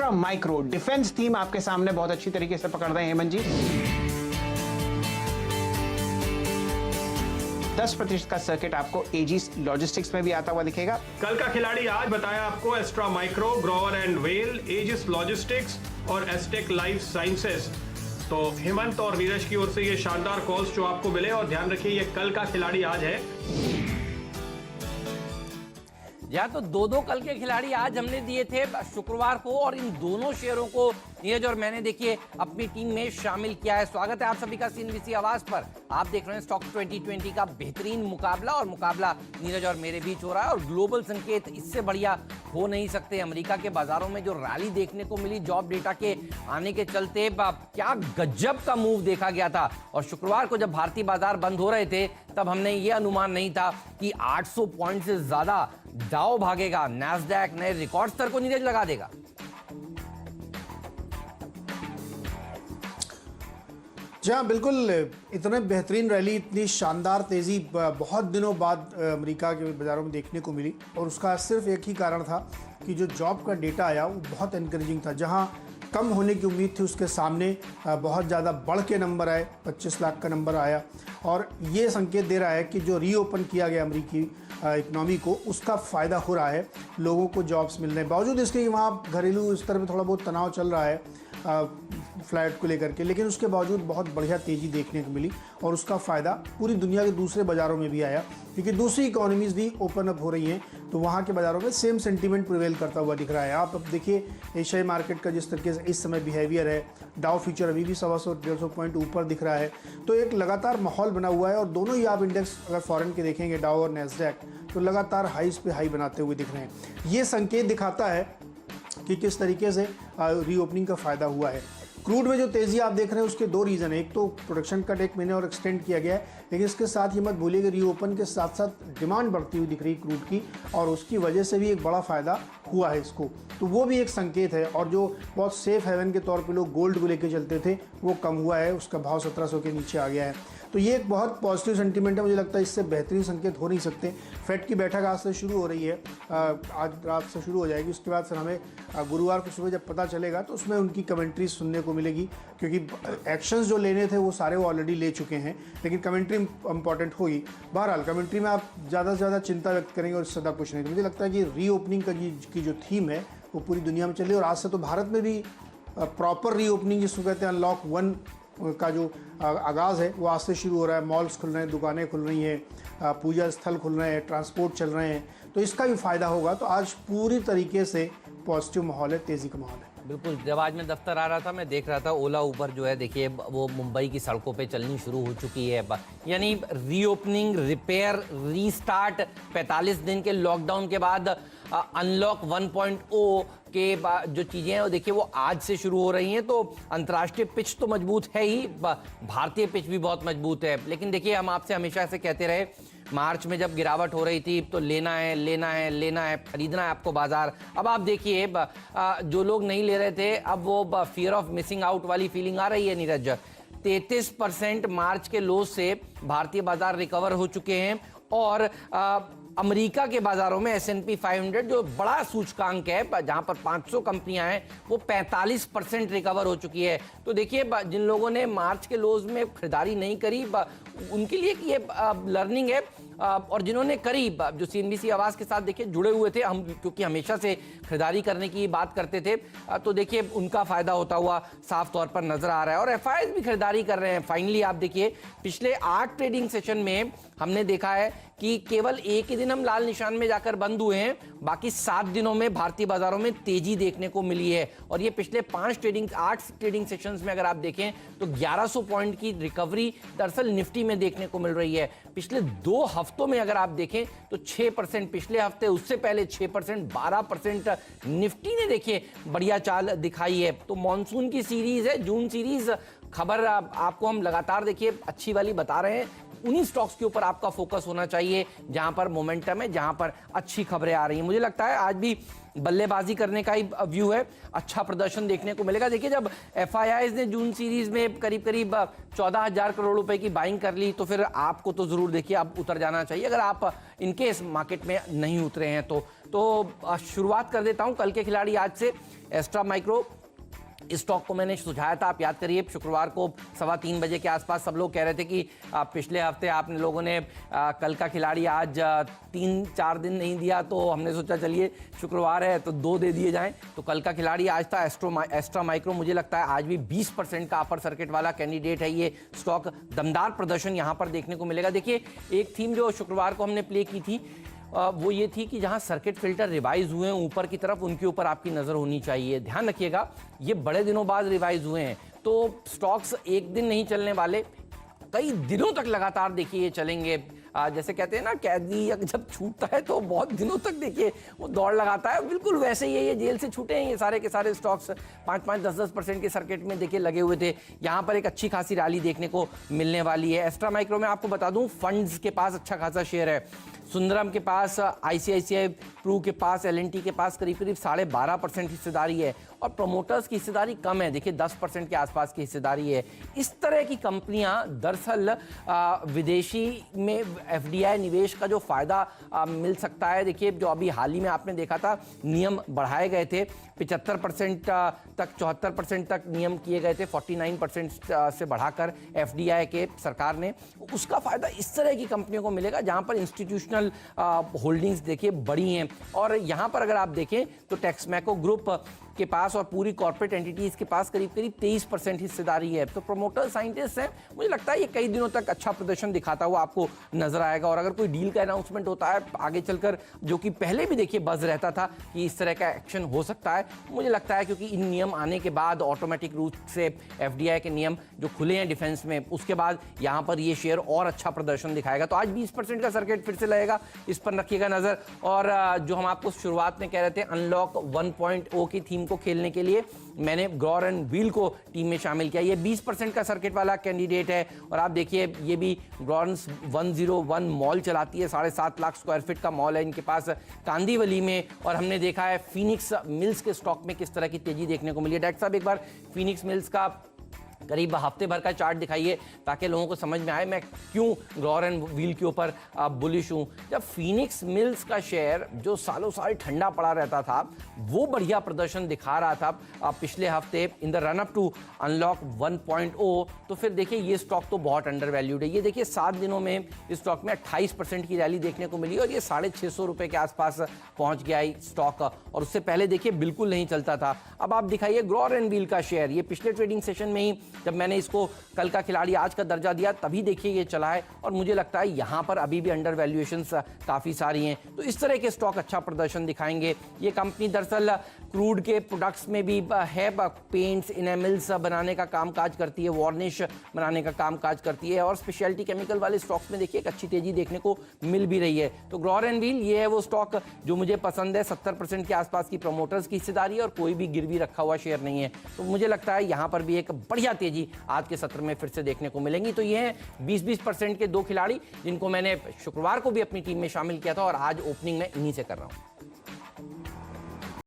Extra micro defence theme आपके सामने बहुत अच्छी तरीके से पकड़ रहे हैं हेमंत जी। 10% का सर्किट आपको एजीस लॉजिस्टिक्स में भी आता हुआ दिखेगा। कल का खिलाड़ी आज बताया आपको Astra Micro, Grauer and Weil, Aegis Logistics और एस्टेक लाइफ साइंसेस। तो हेमंत और नीरज की ओर से ये शानदार कॉल्स जो आपको मिले, और ध्यान रखिए ये कल का खिलाड़ी आज है। या तो दो कल के खिलाड़ी आज हमने दिए थे शुक्रवार को, और इन दोनों शेयरों को नीरज और मैंने देखिए अपनी टीम में शामिल किया है। स्वागत है आप सभी का सीएनबीसी आवाज पर। आप देख रहे हैं स्टॉक 2020 का बेहतरीन मुकाबला, और मुकाबला नीरज और मेरे बीच हो रहा है, और ग्लोबल संकेत इससे बढ़िया हो नहीं सकते। अमेरिका के बाजारों में जो रैली देखने को मिली जॉब डेटा के आने के चलते, क्या गजब का मूव देखा गया था। और शुक्रवार को जब भारतीय बाजार बंद हो रहे थे तब हमने ये अनुमान नहीं था कि 800 पॉइंट से ज्यादा डाउ भागेगा, नैस्डैक नए रिकॉर्ड स्तर को नीरज लगा देगा। जी हाँ, बिल्कुल। इतने बेहतरीन रैली, इतनी शानदार तेज़ी बहुत दिनों बाद अमेरिका के बाज़ारों में देखने को मिली, और उसका सिर्फ एक ही कारण था कि जो जॉब का डेटा आया वो बहुत एनकरेजिंग था। जहाँ कम होने की उम्मीद थी उसके सामने बहुत ज़्यादा बढ़ के नंबर आए, 25 लाख का नंबर आया, और ये संकेत दे रहा है कि जो रीओपन किया गया अमेरिकी इकनॉमी को, उसका फ़ायदा हो रहा है। लोगों को जॉब्स मिल रहे हैं, बावजूद इसके कि वहाँ घरेलू स्तर पर थोड़ा बहुत तनाव चल रहा है फ्लैट को लेकर के, लेकिन उसके बावजूद बहुत बढ़िया तेज़ी देखने को मिली, और उसका फ़ायदा पूरी दुनिया के दूसरे बाज़ारों में भी आया, क्योंकि दूसरी इकोनॉमीज़ भी ओपन अप हो रही हैं, तो वहाँ के बाज़ारों में सेम सेंटीमेंट प्रिवेल करता हुआ दिख रहा है। आप अब देखिए एशियाई मार्केट का जिस तरीके से इस समय बिहेवियर है, डाउ फ्यूचर अभी भी 125-150 पॉइंट ऊपर दिख रहा है, तो एक लगातार माहौल बना हुआ है। और दोनों ही आप इंडेक्स अगर फॉरेन के देखेंगे, डाउ और नैस्डैक, तो लगातार हाईस पे हाई बनाते हुए दिख रहे हैं। ये संकेत दिखाता है कि किस तरीके से रीओपनिंग का फ़ायदा हुआ है। क्रूड में जो तेज़ी आप देख रहे हैं उसके दो रीज़न है। एक तो प्रोडक्शन कट 1 महीने और एक्सटेंड किया गया है, लेकिन इसके साथ ये मत भूलिए कि रीओपन के साथ साथ डिमांड बढ़ती हुई दिख रही है क्रूड की, और उसकी वजह से भी एक बड़ा फ़ायदा हुआ है इसको, तो वो भी एक संकेत है। और जो बहुत सेफ हेवन के तौर पे लोग गोल्ड को लेके चलते थे वो कम हुआ है, उसका भाव 1700 के नीचे आ गया है, तो ये एक बहुत पॉजिटिव सेंटीमेंट है। मुझे लगता है इससे बेहतरीन संकेत हो नहीं सकते। फेड की बैठक आज से शुरू हो रही है, आज रात से शुरू हो जाएगी, उसके बाद फिर हमें गुरुवार को सुबह जब पता चलेगा तो उसमें उनकी कमेंट्री सुनने को मिलेगी, क्योंकि एक्शंस जो लेने थे वो सारे वो ऑलरेडी ले चुके हैं, लेकिन कमेंट्री इंपॉर्टेंट होगी। बहरहाल कमेंट्री में आप ज़्यादा से ज़्यादा चिंता व्यक्त करेंगे और इससे ज़्यादा कुछ नहीं। तो मुझे लगता है कि रीओपनिंग की जो थीम है वो पूरी दुनिया में चल रही है, और आज से तो भारत में भी प्रॉपर रीओपनिंग जिसको कहते हैं अनलॉक 1 का जो आगाज़ है वो आज से शुरू हो रहा है। मॉल्स खुल रहे हैं, दुकानें खुल रही हैं, पूजा स्थल खुल रहे हैं, ट्रांसपोर्ट चल रहे हैं, तो इसका भी फ़ायदा होगा। तो आज पूरी तरीके से पॉजिटिव माहौल है, तेज़ी का माहौल है। बिल्कुल, जब आज मैं दफ्तर आ रहा था मैं देख रहा था ओला ऊबर जो है देखिए वो मुंबई की सड़कों पे चलनी शुरू हो चुकी है। यानी रीओपनिंग, रिपेयर, रीस्टार्ट, 45 दिन के लॉकडाउन के बाद अनलॉक 1.0 के जो चीज़ें हैं वो देखिए वो आज से शुरू हो रही हैं। तो अंतर्राष्ट्रीय पिच तो मजबूत है ही, भारतीय पिच भी बहुत मजबूत है। लेकिन देखिए हम आपसे हमेशा से कहते रहे, मार्च में जब गिरावट हो रही थी तो लेना है, खरीदना है आपको बाजार। अब आप देखिए जो लोग नहीं ले रहे थे अब वो फियर ऑफ मिसिंग आउट वाली फीलिंग आ रही है नीरज। 33% मार्च के लो से भारतीय बाजार रिकवर हो चुके हैं, और अमेरिका के बाजारों में S&P 500 जो बड़ा सूचकांक है जहां पर 500 कंपनियां हैं वो 45% रिकवर हो चुकी है। तो देखिए जिन लोगों ने मार्च के लोज में खरीदारी नहीं करी उनके लिए ये लर्निंग है, और जिन्होंने करी, जो सीएनबीसी आवाज के साथ देखिए जुड़े हुए थे हम, क्योंकि हमेशा से खरीदारी करने की बात करते थे, तो देखिए उनका फायदा होता हुआ साफ तौर पर नजर आ रहा है। और एफआईआईज भी खरीदारी कर रहे हैं। फाइनली आप देखिए पिछले 8 ट्रेडिंग सेशन में हमने देखा है कि केवल एक ही दिन हम लाल निशान में जाकर बंद हुए हैं, बाकी 7 दिनों में भारतीय बाजारों में तेजी देखने को मिली है। और ये पिछले 8 ट्रेडिंग सेशंस में अगर आप देखें तो 1100 पॉइंट की रिकवरी दरअसल निफ्टी में देखने को मिल रही है। पिछले 2 हफ्तों में अगर आप देखें तो 6%, पिछले हफ्ते उससे पहले 6%, 12% निफ्टी ने देखिए बढ़िया चाल दिखाई है। तो मॉनसून की सीरीज है, जून सीरीज, खबर आपको हम लगातार देखिए अच्छी वाली बता रहे हैं। उन्हीं स्टॉक्स के ऊपर आपका फोकस होना चाहिए जहां पर मोमेंटम है, जहां पर अच्छी खबरें आ रही हैं। मुझे लगता है आज भी बल्लेबाजी करने का ही व्यू है, अच्छा प्रदर्शन देखने को मिलेगा। देखिए, जब एफआईआईज ने जून सीरीज में करीब 14,000 करोड़ रुपए की बाइंग कर ली तो फिर आपको तो जरूर देखिए अब उतर जाना चाहिए, अगर आप इनकेस मार्केट में नहीं उतरे हैं तो शुरुआत कर देता हूं कल के खिलाड़ी आज से। एस्ट्रा माइक्रो इस स्टॉक को मैंने सुझाया था, आप याद करिए शुक्रवार को 3:15 बजे के आसपास सब लोग कह रहे थे कि पिछले हफ्ते आपने लोगों ने कल का खिलाड़ी आज 3-4 दिन नहीं दिया, तो हमने सोचा चलिए शुक्रवार है तो 2 दे दिए जाएं। तो कल का खिलाड़ी आज था एस्ट्रा माइक्रो। मुझे लगता है आज भी 20% का अपर सर्किट वाला कैंडिडेट है ये स्टॉक। दमदार प्रदर्शन यहाँ पर देखने को मिलेगा। देखिए, एक थीम जो शुक्रवार को हमने प्ले की थी वो ये थी कि जहां सर्किट फिल्टर रिवाइज हुए हैं ऊपर की तरफ, उनके ऊपर आपकी नज़र होनी चाहिए। ध्यान रखिएगा, ये बड़े दिनों बाद रिवाइज हुए हैं, तो स्टॉक्स एक दिन नहीं चलने वाले, कई दिनों तक लगातार देखिए ये चलेंगे। जैसे कहते हैं ना, कैदी जब छूटता है तो बहुत दिनों तक देखिए वो दौड़ लगाता है, बिल्कुल वैसे ही ये जेल से छूटे हैं ये सारे के सारे स्टॉक्स। 5-5, 10-10% के सर्किट में देखिए लगे हुए थे। यहाँ पर एक अच्छी खासी रैली देखने को मिलने वाली है। एस्ट्रा माइक्रो में आपको बता दूं, फंड्स के पास अच्छा खासा शेयर है। सुंदरम के पास, आईसीआईसीआई प्रू के पास, एलएनटी के पास करीब 12.5% हिस्सेदारी है और प्रमोटर्स की हिस्सेदारी कम है, देखिए 10% के आसपास की हिस्सेदारी है। इस तरह की कंपनियां दरअसल विदेशी में एफडीआई निवेश का जो फायदा मिल सकता है, देखिए जो अभी हाल ही में आपने देखा था नियम बढ़ाए गए थे, 75% तक 74% तक नियम किए गए थे, 49% से बढ़ाकर एफडीआई के सरकार ने। उसका फायदा इस तरह की कंपनियों को मिलेगा जहां पर इंस्टीट्यूशनल होल्डिंग्स देखिए बड़ी हैं। और यहां पर अगर आप देखें तो टेक्समैको ग्रुप के पास और पूरी कॉर्पोरेट एंटिटीज के पास करीब 23% हिस्सेदारी है। तो प्रमोटर साइंटिस्ट हैं, मुझे लगता है ये कई दिनों तक अच्छा प्रदर्शन दिखाता हुआ आपको नजर आएगा। और अगर कोई डील का अनाउंसमेंट होता है आगे चलकर, जो कि पहले भी देखिए बज रहता था कि इस तरह का एक्शन हो सकता है, मुझे लगता है क्योंकि इन नियम आने के बाद ऑटोमेटिक रूप से एफडीआई के नियम जो खुले हैं डिफेंस में, उसके बाद यहाँ पर ये शेयर और अच्छा प्रदर्शन दिखाएगा। तो आज 20% का सर्किट फिर से लगेगा, इस पर रखिएगा नजर। और जो हम आपको शुरुआत में कह रहे थे अनलॉक 1.0 की थीम को खेलने के लिए मैंने ग्रॉवर एंड व्हील को टीम में शामिल किया। ये 20% का सर्किट वाला कैंडिडेट है। और आप देखिए ये भी ग्रॉवर 101 मॉल चलाती है, 7.5 लाख स्क्वायर फीट का मॉल है इनके पास कांदीवली में। और हमने देखा है फिनिक्स मिल्स के स्टॉक में किस तरह की तेजी देखने को मिली है। डॉक्टर साहब एक बार फिनिक्स मिल्स का करीब हफ्ते भर का चार्ट दिखाइए ताकि लोगों को समझ में आए मैं क्यों ग्रॉवर एंड व्हील के ऊपर बुलिश हूं। जब फिनिक्स मिल्स का शेयर जो सालों साल ठंडा पड़ा रहता था वो बढ़िया प्रदर्शन दिखा रहा था पिछले हफ्ते in the run up to unlock 1.0, तो फिर देखिए ये स्टॉक तो बहुत अंडर वैल्यूड है। ये देखिए 7 दिनों में इस स्टॉक में 28% की रैली देखने को मिली और ये 650 रुपए के आसपास पहुंच गया स्टॉक। और उससे पहले देखिए बिल्कुल नहीं चलता था। अब आप दिखाइए ग्रॉवर एंड व्हील का शेयर, ये पिछले ट्रेडिंग सेशन में ही जब मैंने इसको कल का खिलाड़ी आज का दर्जा दिया तभी देखिए ये चला है। और मुझे लगता है यहां पर अभी भी अंडर वैल्यूएशंस काफी सारी हैं, तो इस तरह के स्टॉक अच्छा प्रदर्शन दिखाएंगे। ये कंपनी दरअसल क्रूड के प्रोडक्ट्स में भी है, पेंट्स इनेमल्स बनाने का कामकाज करती है, वार्निश बनाने का कामकाज करती है और स्पेशलिटी केमिकल वाले स्टॉक्स में देखिए एक अच्छी तेजी देखने को मिल भी रही है। तो ग्रॉवर एंड व्हील ये है वो स्टॉक जो मुझे पसंद है। 70% के आसपास की प्रमोटर्स की हिस्सेदारी है और कोई भी गिरवी रखा हुआ शेयर नहीं है, तो मुझे लगता है यहां पर भी एक बढ़िया तेजी आज के सत्र में फिर से देखने को मिलेंगी। तो ये हैं 20-20% के 2 खिलाड़ी जिनको मैंने शुक्रवार को भी अपनी टीम में शामिल किया था और आज ओपनिंग में इन्हीं से कर रहा हूं।